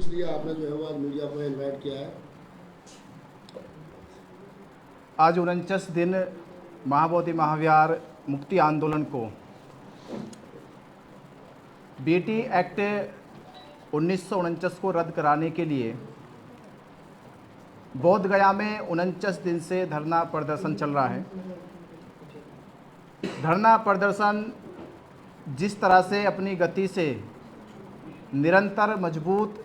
इसलिए आपने जो है वो आज मीडिया को इनवाइट किया है। आज 49 दिन महाबोधि महाविहार मुक्ति आंदोलन को बीटी एक्ट 1949 को रद्द कराने के लिए बोध गया में 49 दिन से धरना प्रदर्शन चल रहा है। धरना प्रदर्शन जिस तरह से अपनी गति से निरंतर मजबूत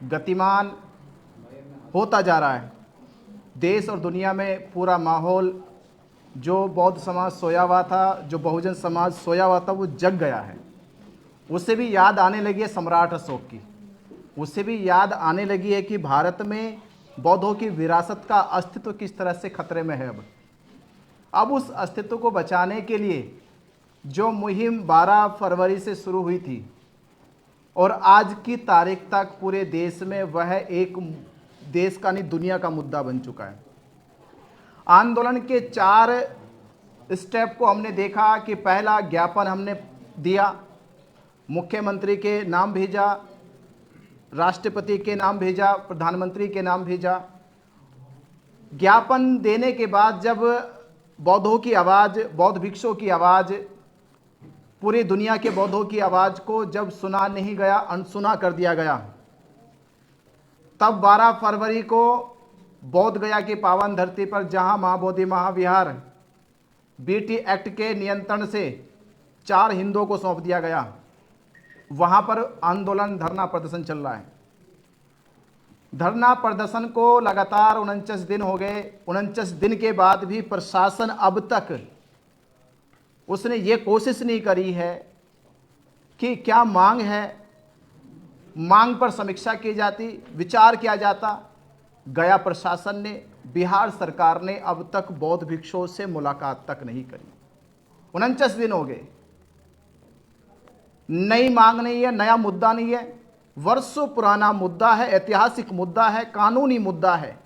गतिमान होता जा रहा है, देश और दुनिया में पूरा माहौल, जो बौद्ध समाज सोया हुआ था, जो बहुजन समाज सोया हुआ था, वो जग गया है। उससे भी याद आने लगी है सम्राट अशोक की, उससे भी याद आने लगी है कि भारत में बौद्धों की विरासत का अस्तित्व किस तरह से खतरे में है। अब उस अस्तित्व को बचाने के लिए जो मुहिम 12 फरवरी से शुरू हुई थी और आज की तारीख तक पूरे देश में वह एक देश का नहीं दुनिया का मुद्दा बन चुका है। आंदोलन के 4 स्टेप को हमने देखा कि पहला ज्ञापन हमने दिया, मुख्यमंत्री के नाम भेजा, राष्ट्रपति के नाम भेजा, प्रधानमंत्री के नाम भेजा। ज्ञापन देने के बाद जब बौद्धों की आवाज़, बौद्ध भिक्षुओं की आवाज़, पूरी दुनिया के बौद्धों की आवाज़ को जब सुना नहीं गया, अनसुना कर दिया गया, तब 12 फरवरी को बोध गया की पावन धरती पर जहां महाबोधि महाविहार बीटी एक्ट के नियंत्रण से 4 हिंदुओं को सौंप दिया गया, वहां पर आंदोलन धरना प्रदर्शन चल रहा है। धरना प्रदर्शन को लगातार 49 दिन हो गए। 49 दिन के बाद भी प्रशासन अब तक उसने ये कोशिश नहीं करी है कि क्या मांग है, मांग पर समीक्षा की जाती, विचार किया जाता। गया प्रशासन ने, बिहार सरकार ने अब तक बौद्ध भिक्षुओं से मुलाकात तक नहीं करी। 49 दिन हो गए, नई मांग नहीं है, नया मुद्दा नहीं है, वर्षों पुराना मुद्दा है, ऐतिहासिक मुद्दा है, कानूनी मुद्दा है।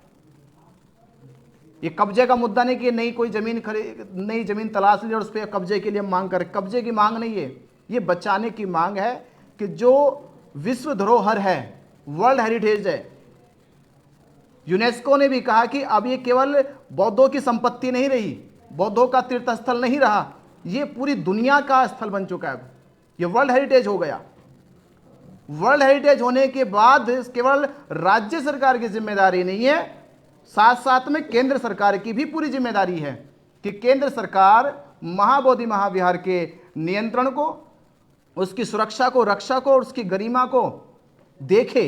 ये कब्जे का मुद्दा नहीं कि नई कोई जमीन नई जमीन तलाश ली और उस पर कब्जे के लिए मांग करे, कब्जे की मांग नहीं है, ये बचाने की मांग है कि जो विश्व धरोहर है, वर्ल्ड हेरिटेज है। यूनेस्को ने भी कहा कि अब ये केवल बौद्धों की संपत्ति नहीं रही, बौद्धों का तीर्थ स्थल नहीं रहा, ये पूरी दुनिया का स्थल बन चुका है, ये वर्ल्ड हेरिटेज हो गया। वर्ल्ड हेरिटेज होने के बाद केवल राज्य सरकार की जिम्मेदारी नहीं है, साथ साथ में केंद्र सरकार की भी पूरी जिम्मेदारी है कि केंद्र सरकार महाबोधि महाविहार के नियंत्रण को, उसकी सुरक्षा को, रक्षा को और उसकी गरिमा को देखे।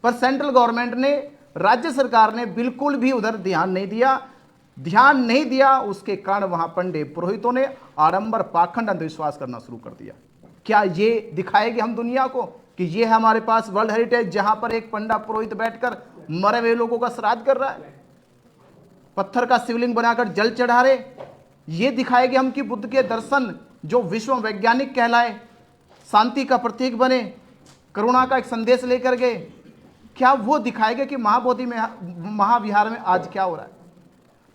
पर सेंट्रल गवर्नमेंट ने, राज्य सरकार ने बिल्कुल भी उधर ध्यान नहीं दिया। उसके कारण वहां पंडे पुरोहितों ने आडंबर, पाखंड, अंधविश्वास करना शुरू कर दिया। क्या ये दिखाएगी हम दुनिया को कि ये है हमारे पास वर्ल्ड हेरिटेज, जहां पर एक पंडा पुरोहित बैठकर मरे हुए लोगों का श्राद्ध कर रहा है, पत्थर का शिवलिंग बनाकर जल चढ़ा रहे? ये दिखाएगी हम कि बुद्ध के दर्शन, जो विश्व वैज्ञानिक कहलाए, शांति का प्रतीक बने, करुणा का एक संदेश लेकर गए, क्या वो दिखाएगा कि महाबोधि में महाविहार में आज क्या हो रहा है?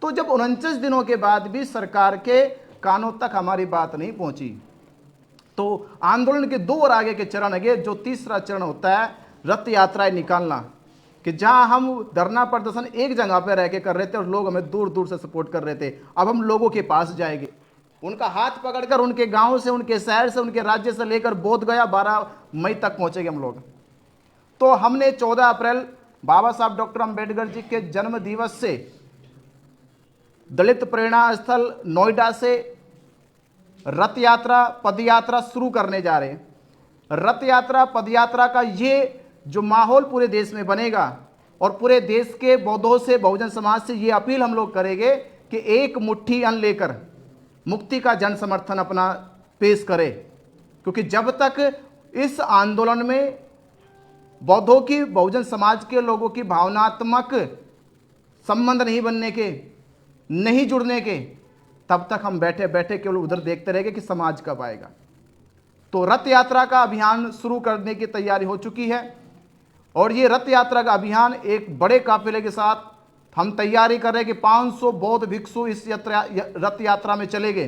तो जब 49 दिनों के बाद भी सरकार के कानों तक हमारी बात नहीं पहुंची, तो आंदोलन के 2 और आगे के चरण है। जो तीसरा चरण होता है रथ यात्राएं निकालना, कि जहां हम धरना प्रदर्शन एक जगह पे रह के कर रहे थे और लोग हमें दूर दूर से सपोर्ट कर रहे थे, अब हम लोगों के पास जाएंगे, उनका हाथ पकड़कर उनके गांव से, उनके शहर से, उनके राज्य से लेकर बोध गया 12 मई तक पहुंचेंगे हम लोग। तो हमने 14 अप्रैल बाबा साहब डॉक्टर अंबेडकर जी के जन्म दिवस से दलित प्रेरणा स्थल नोएडा से रथ यात्रा, पद यात्रा शुरू करने जा रहे हैं। रथ यात्रा, पद यात्रा का ये जो माहौल पूरे देश में बनेगा और पूरे देश के बौद्धों से, बहुजन समाज से ये अपील हम लोग करेंगे कि एक मुट्ठी अन्न लेकर मुक्ति का जन समर्थन अपना पेश करें, क्योंकि जब तक इस आंदोलन में बौद्धों की, बहुजन समाज के लोगों की भावनात्मक संबंध नहीं बनने के, नहीं जुड़ने के, तब तक हम बैठे बैठे केवल उधर देखते रहेंगे कि समाज कब आएगा। तो रथ यात्रा का अभियान शुरू करने की तैयारी हो चुकी है और ये रथ यात्रा का अभियान एक बड़े काफिले के साथ हम तैयारी कर रहे हैं कि 500 बौद्ध भिक्षु इस रथ यात्रा में चले गए।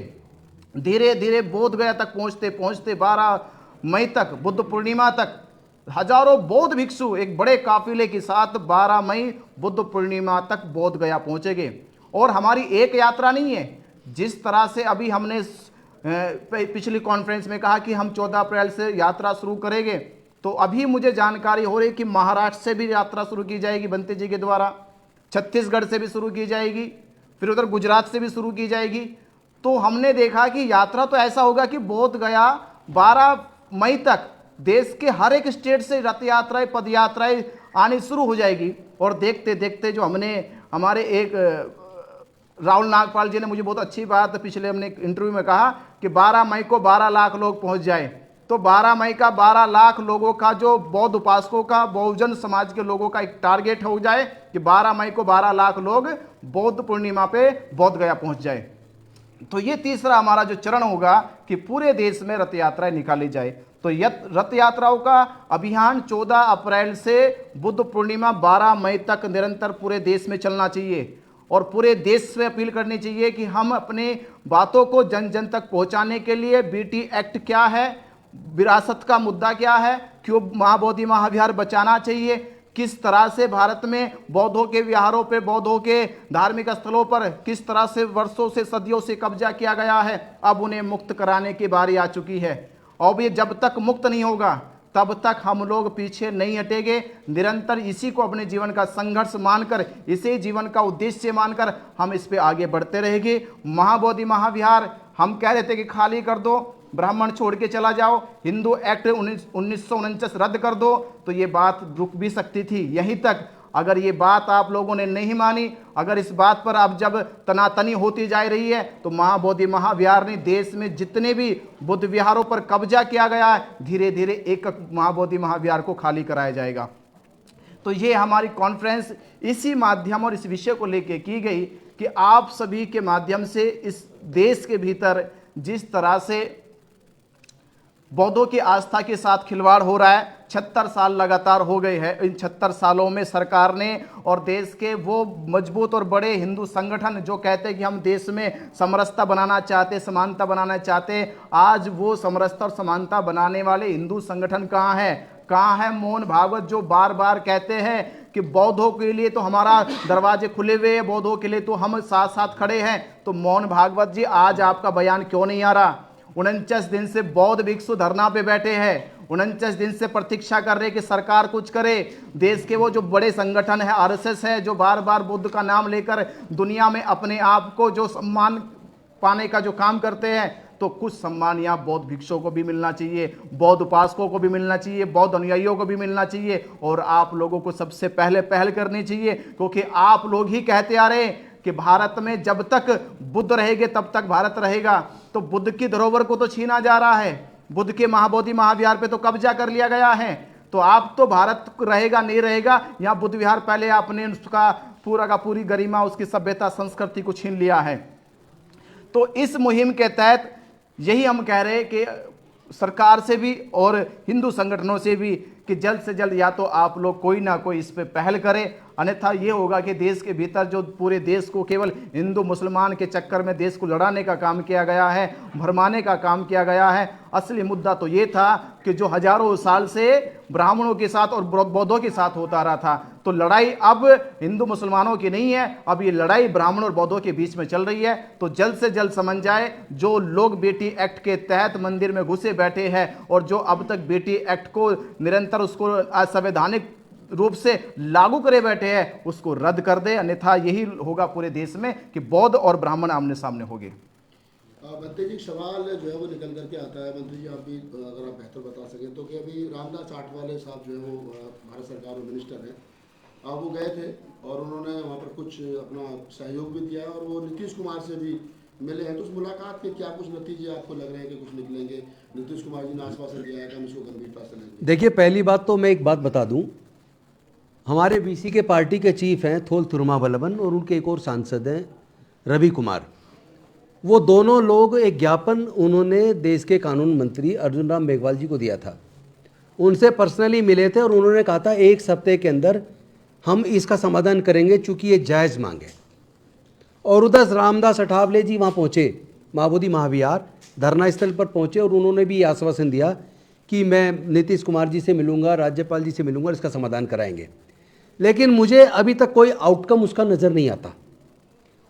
धीरे धीरे बोध गया तक पहुंचते पहुंचते 12 मई तक, बुद्ध पूर्णिमा तक हजारों बौद्ध भिक्षु एक बड़े काफिले के साथ 12 मई बुद्ध पूर्णिमा तक बोध गया पहुंचेंगे। और हमारी एक यात्रा नहीं है, जिस तरह से अभी हमने पिछली कॉन्फ्रेंस में कहा कि हम 14 अप्रैल से यात्रा शुरू करेंगे, तो अभी मुझे जानकारी हो रही कि महाराष्ट्र से भी यात्रा शुरू की जाएगी बंते जी के द्वारा, छत्तीसगढ़ से भी शुरू की जाएगी, फिर उधर गुजरात से भी शुरू की जाएगी। तो हमने देखा कि यात्रा तो ऐसा होगा कि बोध गया 12 मई तक देश के हर एक स्टेट से रथ यात्राएं, पद यात्राएं आनी शुरू हो जाएगी। और देखते देखते जो हमारे एक राहुल नागपाल जी ने मुझे बहुत अच्छी बात पिछले हमने इंटरव्यू में कहा कि 12 मई को 12 लाख लोग पहुंच जाए। तो 12 मई का 12 लाख लोगों का, जो बौद्ध उपासकों का, बहुजन समाज के लोगों का एक टारगेट हो जाए कि 12 मई को 12 लाख लोग बौद्ध पूर्णिमा पे बोध गया पहुंच जाए। तो ये तीसरा हमारा जो चरण होगा कि पूरे देश में रथ यात्राएं निकाली जाए। तो रथ यात्राओं का अभियान 14 अप्रैल से बुद्ध पूर्णिमा 12 मई तक निरंतर पूरे देश में चलना चाहिए। और पूरे देश से अपील करनी चाहिए कि हम अपने बातों को जन जन तक पहुंचाने के लिए बीटी एक्ट क्या है, विरासत का मुद्दा क्या है, क्यों महाबोधि महाविहार बचाना चाहिए, किस तरह से भारत में बौद्धों के विहारों पे, बौद्धों के धार्मिक स्थलों पर किस तरह से वर्षों से, सदियों से कब्जा किया गया है, अब उन्हें मुक्त कराने की बारी आ चुकी है। और ये जब तक मुक्त नहीं होगा तब तक हम लोग पीछे नहीं हटेंगे। निरंतर इसी को अपने जीवन का संघर्ष मानकर, इसे जीवन का उद्देश्य मानकर हम इस पे आगे बढ़ते रहेंगे। महाबोधि महाविहार हम कह रहे थे कि खाली कर दो, ब्राह्मण छोड़ के चला जाओ, हिंदू एक्ट 1949 रद्द कर दो, तो ये बात रुक भी सकती थी यहीं तक। अगर ये बात आप लोगों ने नहीं मानी, अगर इस बात पर अब जब तनातनी होती जा रही है, तो महाबोधि महाविहार ने देश में जितने भी बुद्ध विहारों पर कब्जा किया गया है, धीरे धीरे एक महाबोधि महाविहार को खाली कराया जाएगा। तो ये हमारी कॉन्फ्रेंस इसी माध्यम और इस विषय को लेकर की गई कि आप सभी के माध्यम से इस देश के भीतर जिस तरह से बौद्धों की आस्था के साथ खिलवाड़ हो रहा है, 76 साल लगातार हो गए हैं। इन 76 सालों में सरकार ने और देश के वो मजबूत और बड़े हिंदू संगठन जो कहते हैं कि हम देश में समरसता बनाना चाहते, समानता बनाना चाहते, आज वो समरसता और समानता बनाने वाले हिंदू संगठन कहाँ हैं? कहाँ है मोहन भागवत जो बार बार कहते हैं कि बौद्धों के लिए तो हमारा दरवाजे खुले हुए हैं, बौद्धों के लिए तो हम साथ साथ खड़े हैं। तो मोहन भागवत जी, आज आपका बयान क्यों नहीं आ रहा? 49 दिन से बौद्ध भिक्षु धरना पे बैठे हैं, 49 दिन से प्रतीक्षा कर रहे कि सरकार कुछ करे। देश के वो जो बड़े संगठन है, आरएसएस है, जो बार बार बुद्ध का नाम लेकर दुनिया में अपने आप को जो सम्मान पाने का जो काम करते हैं, तो कुछ सम्मान यहाँ बौद्ध भिक्षुओं को भी मिलना चाहिए, बौद्ध उपासकों को भी मिलना चाहिए, बौद्ध अनुयायियों को भी मिलना चाहिए। और आप लोगों को सबसे पहले पहल करनी चाहिए, क्योंकि आप लोग ही कहते आ रहे हैं कि भारत में जब तक बुद्ध रहेंगे तब तक भारत रहेगा। तो बुद्ध की धरोहर को तो छीना जा रहा है, बुद्ध के महाबोधि महाविहार पे तो कब्जा कर लिया गया है। तो आप तो भारत रहेगा नहीं रहेगा, यहाँ बुद्ध विहार पहले आपने उसका पूरा का पूरी गरिमा, उसकी सभ्यता संस्कृति को छीन लिया है। तो इस मुहिम के तहत यही हम कह रहे हैं कि सरकार से भी और हिंदू संगठनों से भी कि जल्द से जल्द या तो आप लोग कोई ना कोई इस पे पहल करें, अन्यथा ये होगा कि देश के भीतर जो पूरे देश को केवल हिंदू मुसलमान के चक्कर में देश को लड़ाने का काम किया गया है, भरमाने का काम किया गया है। असली मुद्दा तो ये था कि जो हजारों साल से ब्राह्मणों के साथ और बौद्धों के साथ होता रहा था, तो लड़ाई अब हिंदू मुसलमानों की नहीं है, अब ये लड़ाई ब्राह्मण और बौद्धों के बीच में चल रही है। तो जल्द से जल्द समझ जाए, जो लोग बेटी एक्ट के तहत मंदिर में घुसे बैठे हैं और जो अब तक बेटी एक्ट को निरंतर उसको असंवैधानिक रूप से लागू करे बैठे हैं, उसको रद्द कर दे, अन्यथा यही होगा पूरे देश में कि बौद्ध और ब्राह्मण आमने सामने होंगे। मंत्री जी, सवाल जो है वो निकल करके आता है, मंत्री जी आप भी अगर आप बेहतर बता सकें तो, कि अभी रामदास आठवले साहब जो है वो भारत सरकार में मिनिस्टर हैं, अब वो गए थे और उन्होंने वहाँ पर कुछ अपना सहयोग भी दिया और वो नीतीश कुमार से भी मिले हैं। तो उस मुलाकात के क्या कुछ नतीजे आपको लग रहे हैं कि कुछ निकलेंगे? नीतीश कुमार जी ने आश्वासन दिया है कि हम इसको गंभीरता से लेंगे। देखिए, पहली बात तो मैं एक बात बता दूं, हमारे बीसी के पार्टी के चीफ हैं थोल तिरुमावलवन और उनके एक और सांसद हैं रवि कुमार। वो दोनों लोग एक ज्ञापन उन्होंने देश के कानून मंत्री अर्जुन राम मेघवाल जी को दिया था, उनसे पर्सनली मिले थे और उन्होंने कहा था 1 हफ्ते के अंदर हम इसका समाधान करेंगे, चूँकि ये जायज़ मांग है। और उधर रामदास अठावले जी वहाँ पहुँचे, महाबोधि महाविहार धरना स्थल पर पहुँचे और उन्होंने भी आश्वासन दिया कि मैं नीतीश कुमार जी से मिलूंगा, राज्यपाल जी से मिलूंगा, इसका समाधान कराएंगे। लेकिन मुझे अभी तक कोई आउटकम उसका नज़र नहीं आता,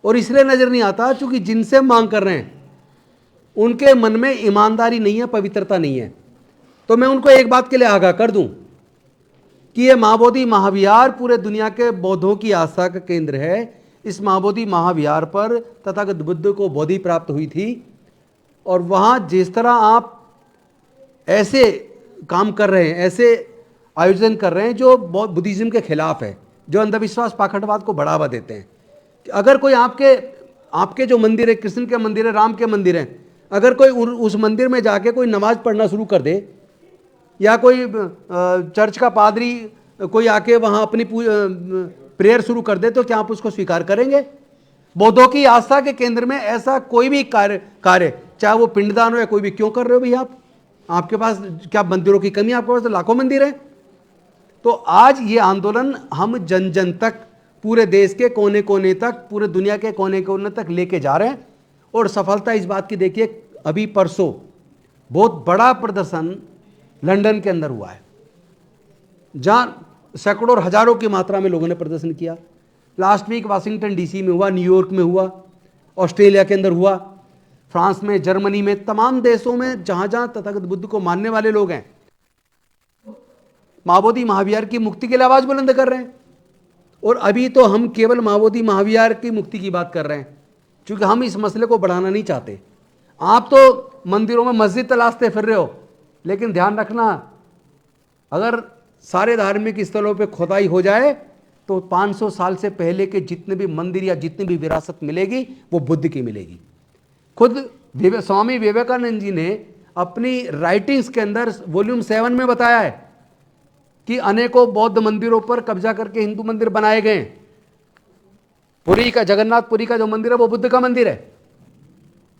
और इसलिए नज़र नहीं आता क्योंकि जिनसे मांग कर रहे हैं उनके मन में ईमानदारी नहीं है, पवित्रता नहीं है। तो मैं उनको एक बात के लिए आगाह कर दूं कि ये महाबोधि महाविहार पूरे दुनिया के बौद्धों की आस्था का केंद्र है। इस महाबोधि महाविहार पर तथागत बुद्ध को बोधि प्राप्त हुई थी, और वहाँ जिस तरह आप ऐसे काम कर रहे हैं, ऐसे आयोजन कर रहे हैं जो बुद्धिज्म के खिलाफ है, जो अंधविश्वास पाखंडवाद को बढ़ावा देते हैं। अगर कोई आपके जो मंदिर है, कृष्ण के मंदिर है, राम के मंदिर हैं, अगर कोई उस मंदिर में जाके कोई नमाज पढ़ना शुरू कर दे, या कोई चर्च का पादरी कोई आके वहाँ अपनी प्रेयर शुरू कर दे, तो क्या आप उसको स्वीकार करेंगे? बौद्धों की आस्था के केंद्र में ऐसा कोई भी कार्य चाहे वो पिंडदान हो या कोई भी, क्यों कर रहे हो भैया आप? आपके पास क्या मंदिरों की कमी? आपके पास तो लाखों मंदिर हैं। तो आज ये आंदोलन हम जन जन तक, पूरे देश के कोने कोने तक, पूरे दुनिया के कोने कोने तक लेके जा रहे हैं। और सफलता इस बात की देखिए, अभी परसों बहुत बड़ा प्रदर्शन लंदन के अंदर हुआ है, जहां सैकड़ों और हजारों की मात्रा में लोगों ने प्रदर्शन किया। लास्ट वीक वाशिंगटन डीसी में हुआ, न्यूयॉर्क में हुआ, ऑस्ट्रेलिया के अंदर हुआ, फ्रांस में, जर्मनी में, तमाम देशों में जहां जहां तथागत बुद्ध को मानने वाले लोग हैं, महाबोधि महाविहार की मुक्ति के लिए आवाज बुलंद कर रहे हैं। और अभी तो हम केवल महाबोधि महाविहार की मुक्ति की बात कर रहे हैं, क्योंकि हम इस मसले को बढ़ाना नहीं चाहते। आप तो मंदिरों में मस्जिद तलाशते फिर रहे हो, लेकिन ध्यान रखना, अगर सारे धार्मिक स्थलों पे खुदाई हो जाए तो 500 साल से पहले के जितने भी मंदिर या जितनी भी विरासत मिलेगी वो बुद्ध की मिलेगी। खुद स्वामी विवेकानंद जी ने अपनी राइटिंग्स के अंदर वॉल्यूम 7 में बताया है कि अनेकों बौद्ध मंदिरों पर कब्जा करके हिंदू मंदिर बनाए गए। पुरी का, जगन्नाथपुरी का जो मंदिर है वो बुद्ध का मंदिर है।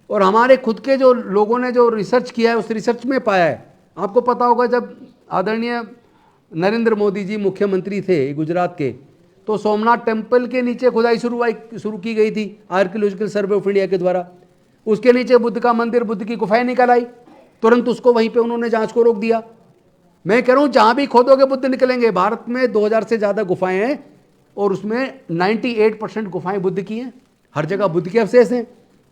और हमारे खुद के जो लोगों ने जो रिसर्च किया है, उस रिसर्च में पाया है, आपको पता होगा जब आदरणीय नरेंद्र मोदी जी मुख्यमंत्री थे गुजरात के, तो सोमनाथ टेम्पल के नीचे खुदाई शुरू की गई थी आर्कियोलॉजिकल सर्वे ऑफ इंडिया के द्वारा। उसके नीचे बुद्ध का मंदिर, बुद्ध की गुफाएं निकल आई, तुरंत उसको वहीं पे उन्होंने जांच को रोक दिया। मैं कह रहा हूं जहां भी खोदोगे बुद्ध निकलेंगे। भारत में 2000 से ज्यादा गुफाएं हैं और उसमें 98% गुफाएं बुद्ध की हैं। हर जगह बुद्ध के अवशेष हैं।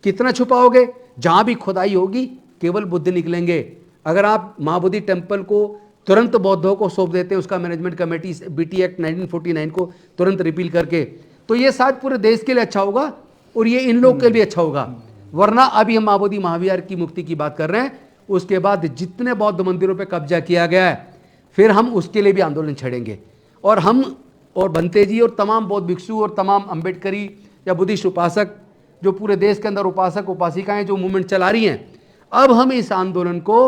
कितना छुपाओगे? जहां भी खुदाई होगी केवल बुद्ध निकलेंगे। अगर आप महाबोधि टेम्पल को तुरंत बौद्धों को सौंप देते हैं, उसका मैनेजमेंट कमेटी बीटी एक्ट 1949 को तुरंत रिपील करके, तो ये शायद पूरे देश के लिए अच्छा होगा और ये इन लोग के लिए अच्छा होगा। वरना अभी हम महाबोधि महाविहार की मुक्ति की बात कर रहे हैं, उसके बाद जितने बौद्ध मंदिरों पे कब्जा किया गया है फिर हम उसके लिए भी आंदोलन छेड़ेंगे। और हम और बंते जी और तमाम बौद्ध भिक्षु और तमाम अम्बेडकरी या बुद्धिस्ट उपासक, जो पूरे देश के अंदर उपासक उपासिकाएं जो मूवमेंट चला रही हैं, अब हम इस आंदोलन को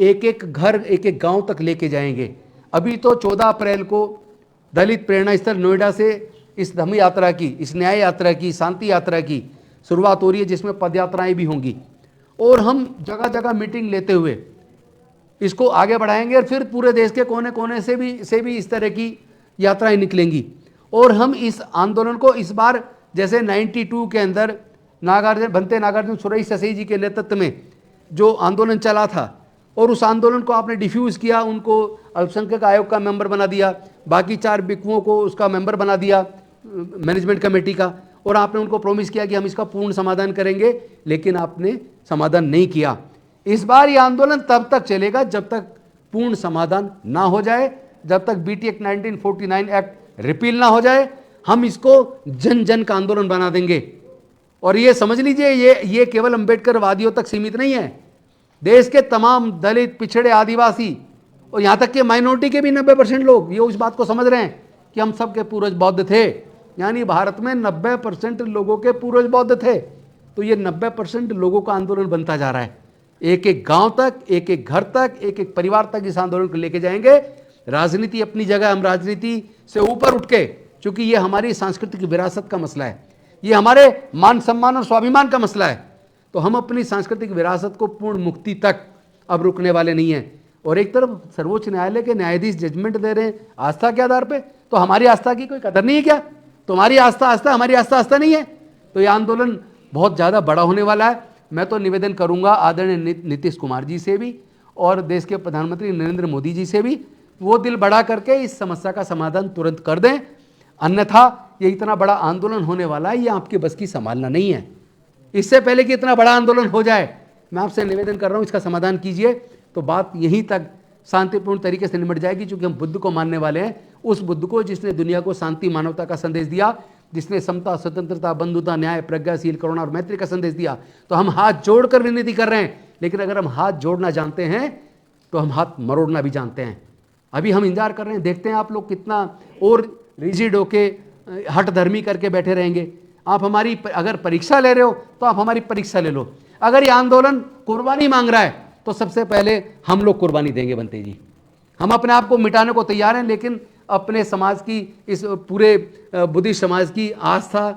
एक एक घर, एक एक गांव तक लेके जाएंगे। अभी तो 14 अप्रैल को दलित प्रेरणा स्थल नोएडा से इस धम्म यात्रा की, इस न्याय यात्रा की, शांति यात्रा की शुरुआत हो रही है, जिसमें पद यात्राएं भी होंगी। और हम जगह जगह मीटिंग लेते हुए इसको आगे बढ़ाएंगे और फिर पूरे देश के कोने कोने से भी इस तरह की यात्राएं निकलेंगी। और हम इस आंदोलन को इस बार जैसे 92 के अंदर भंते नागार्जुन सुरेई ससई जी के नेतृत्व में जो आंदोलन चला था, और उस आंदोलन को आपने डिफ्यूज़ किया, उनको अल्पसंख्यक आयोग का मेंबर बना दिया, बाकी 4 भिक्षुओं को उसका मेंबर बना दिया मैनेजमेंट कमेटी का, और आपने उनको प्रॉमिस किया कि हम इसका पूर्ण समाधान करेंगे, लेकिन आपने समाधान नहीं किया। इस बार ये आंदोलन तब तक चलेगा जब तक पूर्ण समाधान ना हो जाए, जब तक बीटी एक्ट 1949 एक्ट रिपील ना हो जाए। हम इसको जन जन का आंदोलन बना देंगे। और ये समझ लीजिए, ये केवल अंबेडकर वादियों तक सीमित नहीं है। देश के तमाम दलित, पिछड़े, आदिवासी और यहाँ तक कि माइनॉरिटी के भी 90% लोग ये उस बात को समझ रहे हैं कि हम सब के पूर्वज बौद्ध थे। यानी भारत में 90% लोगों के पूर्वज बौद्ध थे। तो ये 90% लोगों का आंदोलन बनता जा रहा है। एक एक गांव तक, एक एक घर तक, एक एक परिवार तक इस आंदोलन को लेके जाएंगे। राजनीति अपनी जगह, हम राजनीति से ऊपर उठ के, क्योंकि ये हमारी सांस्कृतिक विरासत का मसला है, ये हमारे मान सम्मान और स्वाभिमान का मसला है, तो हम अपनी सांस्कृतिक विरासत को पूर्ण मुक्ति तक अब रुकने वाले नहीं हैं। और एक तरफ सर्वोच्च न्यायालय के न्यायाधीश जजमेंट दे रहे हैं आस्था के आधार पे, तो हमारी आस्था की कोई कदर नहीं है क्या? तुम्हारी आस्था आस्था, हमारी आस्था आस्था नहीं है। तो ये आंदोलन बहुत ज़्यादा बड़ा होने वाला है। मैं तो निवेदन करूंगा आदरणीय नीतीश कुमार जी से भी और देश के प्रधानमंत्री नरेंद्र मोदी जी से भी, वो दिल बड़ा करके इस समस्या का समाधान तुरंत कर दें, अन्यथा ये इतना बड़ा आंदोलन होने वाला है, ये आपकी बस की संभालना नहीं है। इससे पहले कि इतना बड़ा आंदोलन हो जाए, मैं आपसे निवेदन कर रहा हूँ इसका समाधान कीजिए, तो बात यहीं तक शांतिपूर्ण तरीके से निपट जाएगी। क्योंकि हम बुद्ध को मानने वाले हैं, उस बुद्ध को जिसने दुनिया को शांति मानवता का संदेश दिया, जिसने समता, स्वतंत्रता, बंधुता, न्याय, प्रज्ञाशील, करुणा और मैत्री का संदेश दिया। तो हम हाथ जोड़कर विनती कर रहे हैं, लेकिन अगर हम हाथ जोड़ना जानते हैं तो हम हाथ मरोड़ना भी जानते हैं। अभी हम इंतजार कर रहे हैं, देखते हैं आप लोग कितना और रिजिड होके हठधर्मी करके बैठे रहेंगे। आप हमारी अगर परीक्षा ले रहे हो तो आप हमारी परीक्षा ले लो। अगर ये आंदोलन कुर्बानी मांग रहा है तो सबसे पहले हम लोग कुर्बानी देंगे बनते जी। हम अपने आप को मिटाने को तैयार हैं, लेकिन अपने समाज की, इस पूरे बुद्धिस्ट समाज की आस्था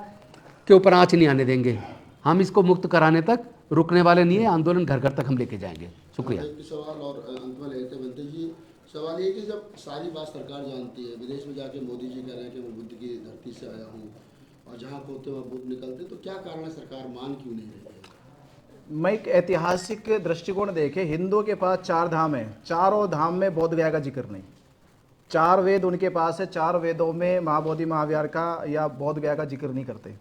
के ऊपर आंच नहीं आने देंगे। हम इसको मुक्त कराने तक रुकने वाले नहीं है, आंदोलन घर घर तक हम लेके जाएंगे। शुक्रिया। एक सवाल और अंत में लेते बनते जी, सवाल ये कि जब सारी बात सरकार जानती है, विदेश में जाके मोदी जी कह रहे हैं कि मैं बुद्ध की धरती से आया हूँ, और जहाँ खोते वहाँ बुद्ध निकलते, तो क्या कारण है सरकार मान क्यों नहीं रही है? मैं एक ऐतिहासिक दृष्टिकोण देखे, हिंदुओं के पास 4 धाम है, चारों धाम में बोध गया का जिक्र नहीं। 4 वेद उनके पास है, 4 वेदों में महाबोधि महावीर का या बोध गया का जिक्र नहीं करते।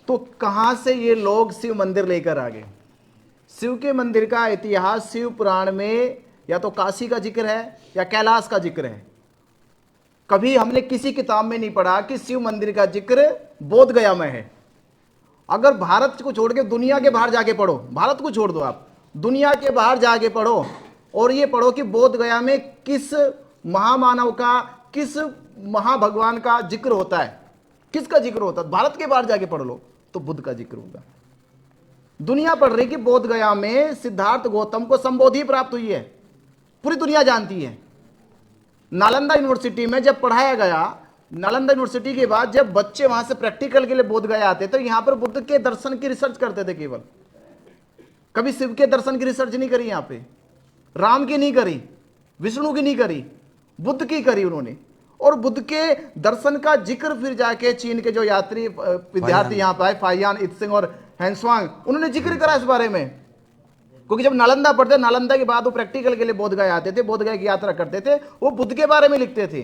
तो कहाँ से ये लोग शिव मंदिर लेकर आ गए? शिव के मंदिर का इतिहास शिव पुराण में या तो काशी का जिक्र है या कैलाश का जिक्र है। कभी हमने किसी किताब में नहीं पढ़ा कि शिव मंदिर का जिक्र बोध गया में है। अगर भारत को छोड़ के दुनिया के बाहर जाके पढ़ो, भारत को छोड़ दो, आप दुनिया के बाहर जाके पढ़ो और ये पढ़ो कि बोध गया में किस महामानव का, किस महाभगवान का जिक्र होता है, किसका जिक्र होता है। भारत के बाहर जाके पढ़ लो तो बुद्ध का जिक्र होगा। दुनिया पढ़ रही कि बोध गया में सिद्धार्थ गौतम को संबोधि प्राप्त हुई है, पूरी दुनिया जानती है। नालंदा यूनिवर्सिटी में जब पढ़ाया गया, नालंदा यूनिवर्सिटी के बाद जब बच्चे वहां से प्रैक्टिकल के लिए बोध गया आते तो यहां पर बुद्ध के दर्शन की रिसर्च करते थे केवल, कभी शिव के दर्शन की रिसर्च नहीं करी, यहां पे राम की नहीं करी, विष्णु की नहीं करी, बुद्ध की करी उन्होंने। और बुद्ध के दर्शन का जिक्र फिर जाके चीन के जो यात्री विद्यार्थी यहां पर आए, फाइयान, इत्सिंग और हैंसवांग, उन्होंने जिक्र करा इस बारे में। क्योंकि जब नालंदा पढ़ते, नालंदा के बाद वो प्रैक्टिकल के लिए बोध गया आते थे, बोध गया की यात्रा करते थे, वो बुद्ध के बारे में लिखते थे।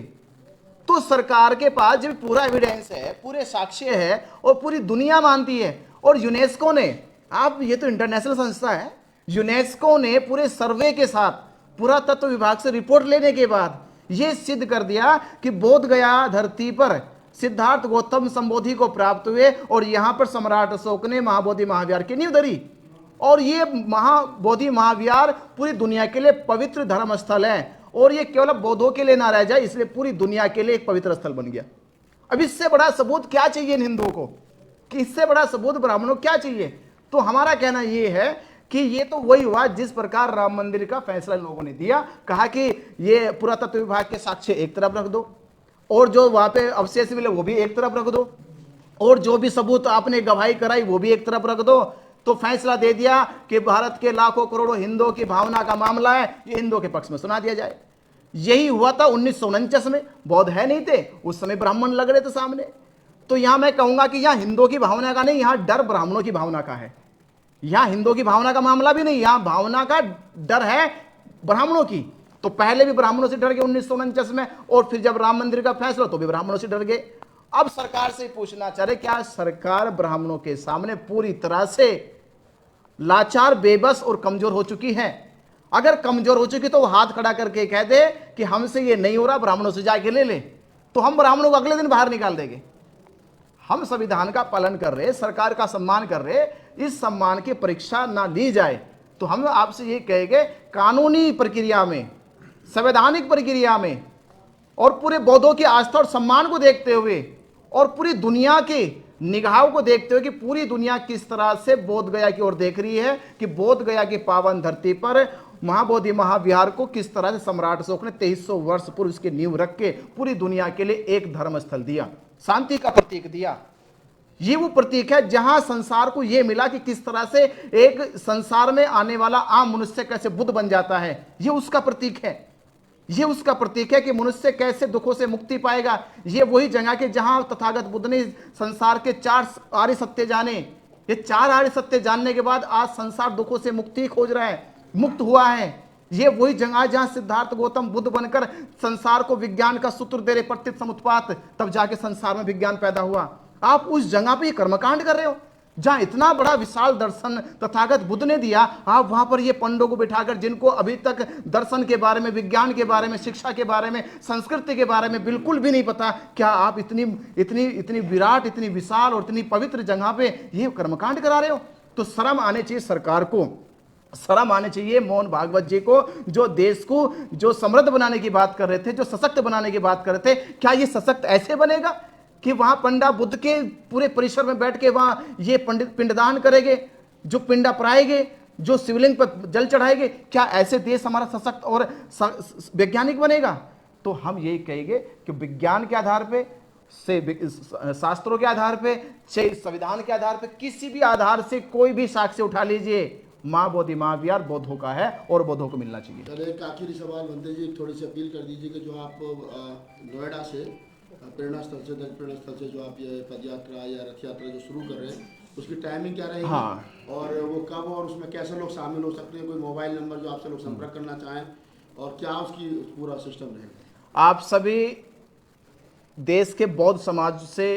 तो सरकार के पास जब पूरा एविडेंस है, पूरे साक्ष्य है और पूरी दुनिया मानती है, और यूनेस्को ने, आप ये तो इंटरनेशनल संस्था है, यूनेस्को ने पूरे सर्वे के साथ पुरातत्व विभाग से रिपोर्ट लेने के बाद यह सिद्ध कर दिया कि बोध गया धरती पर सिद्धार्थ गौतम संबोधि को प्राप्त हुए और यहां पर सम्राट अशोक ने महाबोधि महावीर की नींव धरी। और ये महाबोधि महावीर पूरी दुनिया के लिए पवित्र धर्म स्थल है, और ये केवल बौद्धों के लिए ना रह जाए, इसलिए पूरी दुनिया के लिए एक पवित्र स्थल बन गया। अब इससे बड़ा सबूत क्या चाहिए इन हिंदुओं को, कि इससे बड़ा सबूत ब्राह्मणों को क्या चाहिए? तो हमारा कहना यह है कि ये तो वही हुआ जिस प्रकार राम मंदिर का फैसला लोगों ने दिया, कहा कि ये पुरातत्व विभाग के साक्ष्य एक तरफ रख दो, और जो वहां पे अवशेष मिले वो भी एक तरफ रख दो, और जो भी सबूत आपने गवाही कराई वो भी एक तरफ रख दो। तो फैसला दे दिया कि भारत के लाखों करोड़ों हिंदुओं की भावना का मामला है, ये हिंदुओं के पक्ष में सुना दिया जाए। यही हुआ था 1949 में। बौद्ध है नहीं थे उस समय, ब्राह्मण लग रहे थे सामने। तो यहां मैं कहूंगा कि यहां हिंदुओं की भावना का नहीं, यहां डर ब्राह्मणों की भावना का है। यहां हिंदुओं की भावना का मामला भी नहीं, यहां भावना का डर है ब्राह्मणों की। तो पहले भी ब्राह्मणों से डर गए 1949 में, और फिर जब राम मंदिर का फैसला तो भी ब्राह्मणों से डर गए। अब सरकार से पूछना चाह रहे, क्या सरकार ब्राह्मणों के सामने पूरी तरह से लाचार, बेबस और कमजोर हो चुकी है? अगर कमजोर हो चुकी तो वो हाथ खड़ा करके कह दे कि हमसे ये नहीं हो रहा, ब्राह्मणों से जाके ले ले, तो हम ब्राह्मणों को अगले दिन बाहर निकाल देंगे। हम संविधान का पालन कर रहे, सरकार का सम्मान कर रहे, इस सम्मान की परीक्षा ना ली जाए तो हम आपसे ये कहेंगे, कानूनी प्रक्रिया में, संवैधानिक प्रक्रिया में, और पूरे बौद्धों की आस्था और सम्मान को देखते हुए और पूरी दुनिया की निगाहों को देखते हुए कि पूरी दुनिया किस तरह से बोध गया की ओर देख रही है, कि बोध गया की पावन धरती पर महाबोधि महाविहार को किस तरह से सम्राट अशोक ने 2300 वर्ष पूर्व इसकी नींव रख के पूरी दुनिया के लिए एक धर्म स्थल दिया, शांति का प्रतीक दिया। ये वो प्रतीक है जहां संसार को यह मिला कि किस तरह से एक संसार में आने वाला आम मनुष्य कैसे बुद्ध बन जाता है। ये उसका प्रतीक है, ये उसका प्रतीक है कि मनुष्य कैसे दुखों से मुक्ति पाएगा। ये वही जगह के जहां तथागत बुद्ध ने संसार के 4 आर्य सत्य जाने, ये 4 आर्य सत्य जानने के बाद आज संसार दुखों से मुक्ति खोज रहा है, मुक्त हुआ है। ये वही जगह जहां सिद्धार्थ गौतम बुद्ध बनकर संसार को विज्ञान का सूत्र दे रहे, प्रत्यक्ष समुत्पात, तब जाके संसार में विज्ञान पैदा हुआ। आप उस जगह पे ये कर्मकांड कर रहे हो जहां इतना बड़ा विशाल दर्शन तथागत बुद्ध ने दिया। आप वहां पर ये पंडों को बिठाकर, जिनको अभी तक दर्शन के बारे में, विज्ञान के बारे में, शिक्षा के बारे में, संस्कृति के बारे में बिल्कुल भी नहीं पता, क्या आप इतनी इतनी इतनी विराट, इतनी विशाल और इतनी पवित्र जगह पे ये कर्मकांड करा रहे हो? तो शर्म आने चाहिए सरकार को, शर्म आने चाहिए मोहन भागवत जी को, जो देश को जो समृद्ध बनाने की बात कर रहे थे, जो सशक्त बनाने की बात कर रहे थे। क्या ये सशक्त ऐसे बनेगा कि वहां पंडा बुद्ध के पूरे परिसर में बैठ के वहां ये पंडित पिंडदान करेंगे, जो पिंडा पराएंगे, जो शिवलिंग पर जल चढ़ाएंगे? क्या ऐसे देश हमारा सशक्त और वैज्ञानिक बनेगा? तो हम यही कहेंगे कि विज्ञान के आधार पे, से शास्त्रों के आधार पे, से संविधान के आधार पे, किसी भी आधार से कोई भी साक्ष्य उठा लीजिए, माँ बोधि महाविहार बौद्धों का है और बौद्धों को मिलना चाहिए। चलिए एक आखिरी सवाल बनते जी, थोड़ी सी अपील कर दीजिए कि जो आप नोएडा से प्रेरणा स्थल से, दल प्रेरणा स्थल से जो आप ये पद यात्रा या रथ यात्रा जो शुरू कर रहे हैं, उसकी टाइमिंग क्या रहेगी? हाँ। और वो कब और उसमें कैसे लोग शामिल हो सकते हैं? कोई मोबाइल नंबर जो आपसे लोग संपर्क करना चाहें, और क्या उसकी पूरा सिस्टम रहेगा? आप सभी देश के बौद्ध समाज से,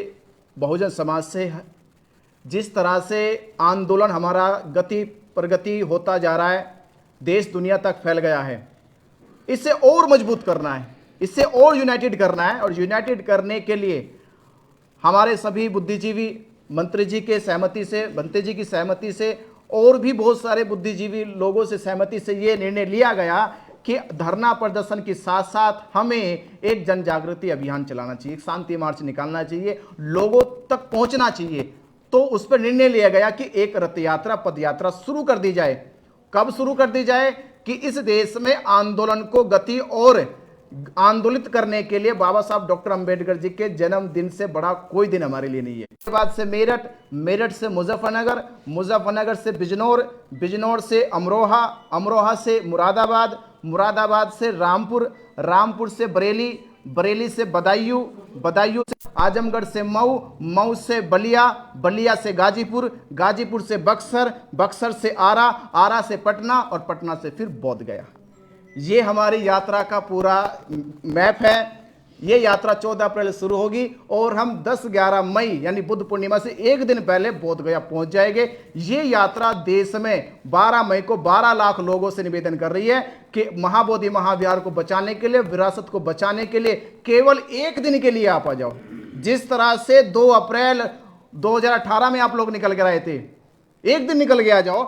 बहुजन समाज से, जिस तरह से आंदोलन हमारा गति प्रगति होता जा रहा है, देश दुनिया तक फैल गया है, इसे और मजबूत करना है, इससे और यूनाइटेड करना है। और यूनाइटेड करने के लिए हमारे सभी बुद्धिजीवी, मंत्री जी के सहमति से, बंते जी की सहमति से, और भी बहुत सारे बुद्धिजीवी लोगों से सहमति से ये निर्णय लिया गया कि धरना प्रदर्शन के साथ साथ हमें एक जन जागृति अभियान चलाना चाहिए, एक शांति मार्च निकालना चाहिए, लोगों तक पहुंचना चाहिए। तो उस पर निर्णय लिया गया कि एक रथ यात्रा, पद यात्रा शुरू कर दी जाए। कब शुरू कर दी जाए? कि इस देश में आंदोलन को गति और आंदोलित करने के लिए बाबा साहब डॉक्टर अंबेडकर जी के जन्मदिन से बड़ा कोई दिन हमारे लिए नहीं है। उसके बाद से मेरठ, मेरठ से मुजफ्फरनगर, मुजफ्फरनगर से बिजनौर, बिजनौर से अमरोहा, अमरोहा से मुरादाबाद, मुरादाबाद से रामपुर, रामपुर से बरेली, बरेली से बदायूं, बदायूं से आजमगढ़ से मऊ, मऊ से बलिया, बलिया से गाजीपुर, गाजीपुर से बक्सर, बक्सर से आरा, आरा से पटना और पटना से फिर बोध गया। ये हमारी यात्रा का पूरा मैप है। ये यात्रा 14 अप्रैल शुरू होगी और हम 10-11 मई यानी बुद्ध पूर्णिमा से एक दिन पहले बोध गया पहुंच जाएंगे। ये यात्रा देश में 12 मई को 12 लाख लोगों से निवेदन कर रही है कि महाबोधि महाविहार को बचाने के लिए, विरासत को बचाने के लिए केवल एक दिन के लिए आप आ जाओ। जिस तरह से 2 अप्रैल 2018 में आप लोग निकल कर आए थे, एक दिन निकल के आ जाओ।